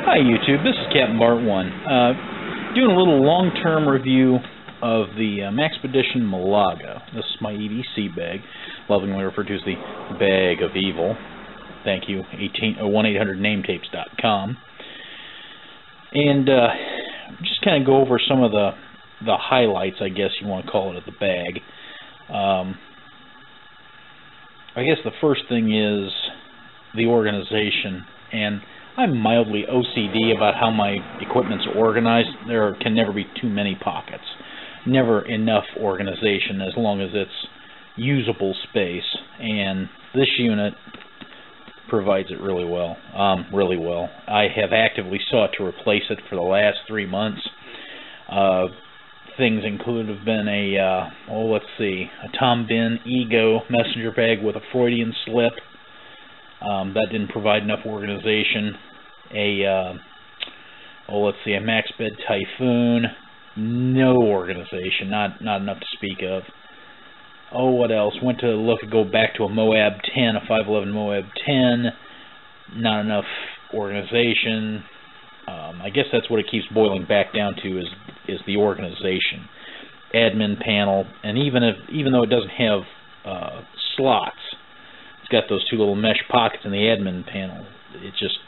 Hi YouTube, this is Captain Bart 1. Doing a little long-term review of the Maxpedition Malaga. This is my EDC bag, lovingly referred to as the Bag of Evil. Thank you, 1-800-NameTapes.com. And just kind of go over some of the highlights, I guess you want to call it, of the bag. I guess the first thing is the organization, and I'm mildly OCD about how my equipment's organized. There can never be too many pockets. Never enough organization as long as it's usable space. And this unit provides it really well. I have actively sought to replace it for the last 3 months. Things include have been a Tom Bin Ego messenger bag with a Freudian slip. That didn't provide enough organization. A Maxped Typhoon, no organization, not enough to speak of. Oh, what else? Went to go back to a Moab 10, a 511 Moab 10, not enough organization. I guess that's what it keeps boiling back down to is the organization. Admin panel, and even though it doesn't have slots, it's got those two little mesh pockets in the admin panel. It just,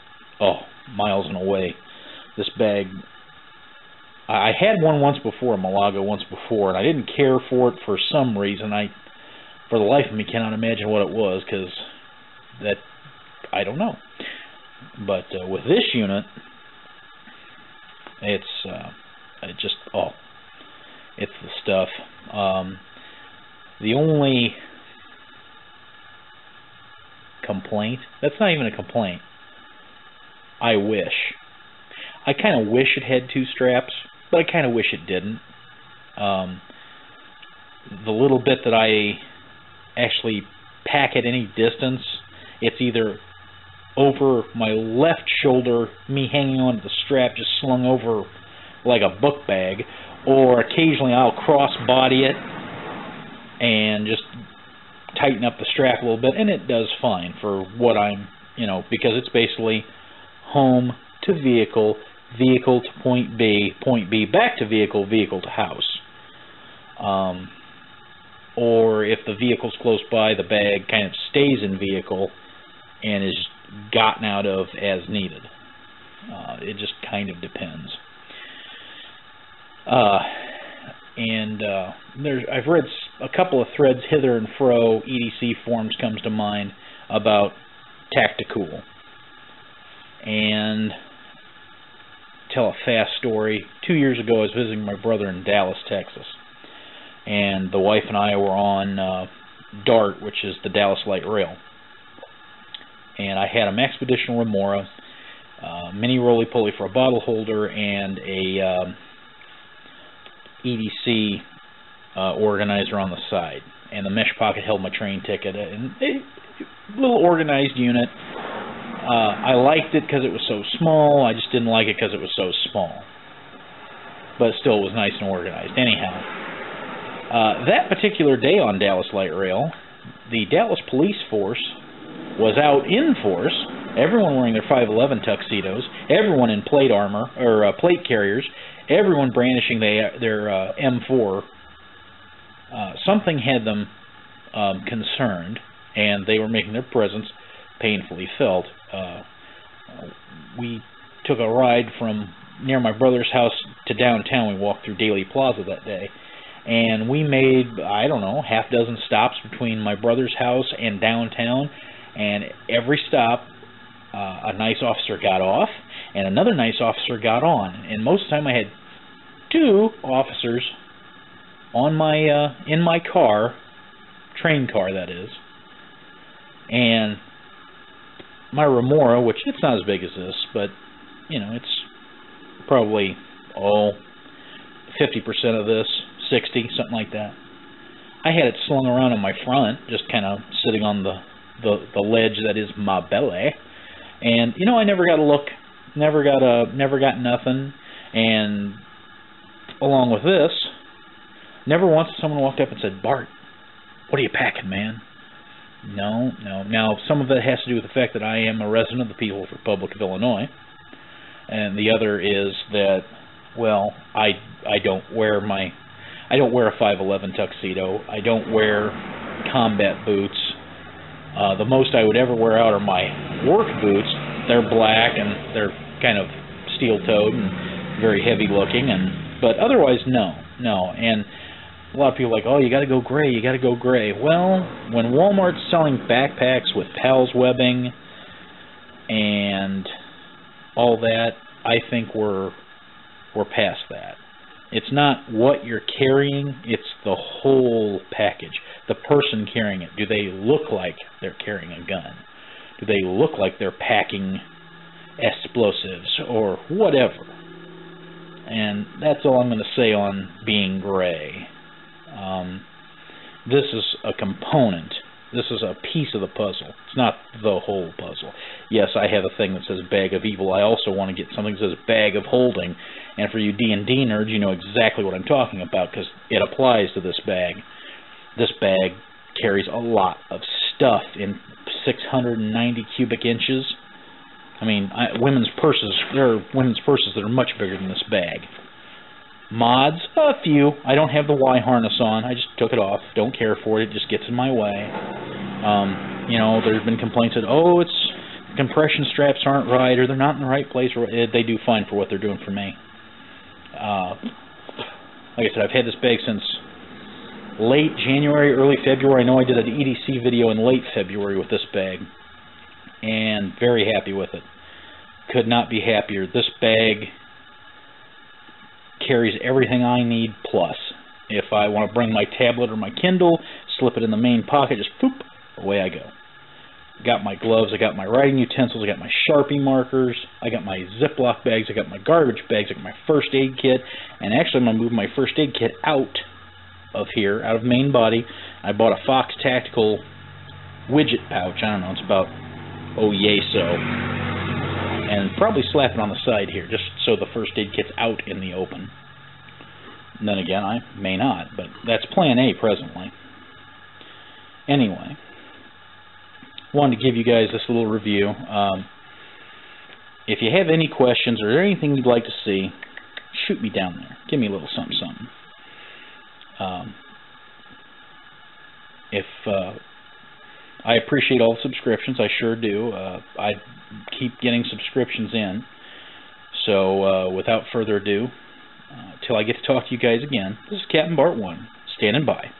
miles and away. This bag, I had one once before, a Malaga once before, and I didn't care for it for some reason. For the life of me, cannot imagine what it was, because I don't know. But with this unit, it's the stuff. The only complaint, that's not even a complaint, I kind of wish it had 2 straps, but I kind of wish it didn't. The little bit that I actually pack at any distance, it's either over my left shoulder, me hanging onto the strap just slung over like a book bag, or occasionally I'll cross body it and just tighten up the strap a little bit, and it does fine for what I'm, because it's basically home to vehicle, vehicle to point B back to vehicle, vehicle to house. Or if the vehicle's close by, the bag kind of stays in vehicle and is gotten out of as needed. It just kind of depends. I've read a couple of threads hither and fro. EDC forums comes to mind about Tacticool. And tell a fast story. 2 years ago, I was visiting my brother in Dallas, Texas, and the wife and I were on DART, which is the Dallas Light Rail. And I had a Maxpedition Remora, mini roly-poly for a bottle holder, and a EDC organizer on the side. And the mesh pocket held my train ticket. And a little organized unit. I liked it because it was so small. I just didn't like it because it was so small. But still, it was nice and organized. Anyhow, that particular day on Dallas Light Rail, the Dallas Police Force was out in force. Everyone wearing their 511 tuxedos. Everyone in plate armor, or plate carriers. Everyone brandishing their M4. Something had them concerned, and they were making their presence painfully felt. We took a ride from near my brother's house to downtown. We walked through Daly Plaza that day, and we made, I don't know, half dozen stops between my brother's house and downtown, and every stop a nice officer got off and another nice officer got on, and most of the time I had 2 officers on my in my car, train car that is, and my Remora, which it's not as big as this, but it's probably 50% of this, 60, something like that. I had it slung around on my front, just kind of sitting on the ledge that is my belly, and I never got a look, never got nothing. And along with this, never once someone walked up and said, "Bart, what are you packing, man?" No. Now, some of that has to do with the fact that I am a resident of the People's Republic of Illinois, and the other is that, well, I don't wear a 511 tuxedo. I don't wear combat boots. The most I would ever wear out are my work boots. They're black and they're kind of steel-toed and very heavy-looking, but otherwise, no. And a lot of people are like, oh, you got to go gray. You got to go gray. Well, when Walmart's selling backpacks with PALS webbing and all that, I think we're past that. It's not what you're carrying, it's the whole package. The person carrying it. Do they look like they're carrying a gun? Do they look like they're packing explosives or whatever? And that's all I'm going to say on being gray. This is a component. This is a piece of the puzzle. It's not the whole puzzle. Yes, I have a thing that says bag of evil. I also want to get something that says bag of holding. And for you D&D nerds, you know exactly what I'm talking about because it applies to this bag. This bag carries a lot of stuff in 690 cubic inches. I mean, women's purses, there are women's purses that are much bigger than this bag. Mods, a few. I don't have the Y harness on. I just took it off. Don't care for it. It just gets in my way. You know, there's been complaints that, oh, it's compression straps aren't right, or they're not in the right place. Or they do fine for what they're doing for me. Like I said, I've had this bag since late January, early February. I know I did an EDC video in late February with this bag, and very happy with it. Could not be happier. This bag carries everything I need plus. If I want to bring my tablet or my Kindle, slip it in the main pocket, just poop, away I go. Got my gloves, I got my writing utensils, I got my Sharpie markers, I got my Ziploc bags, I got my garbage bags, I got my first aid kit, and actually I'm going to move my first aid kit out of here, out of main body. I bought a Fox Tactical widget pouch, I don't know, it's about, oh yay so, and probably slap it on the side here, just so the first aid kit's out in the open. And then again, I may not, but that's plan A presently. Anyway, wanted to give you guys this little review. If you have any questions or anything you'd like to see, shoot me down there. Give me a little something, something. I appreciate all the subscriptions. I sure do. I keep getting subscriptions in. So without further ado, till I get to talk to you guys again, this is Captain Bart 1, standing by.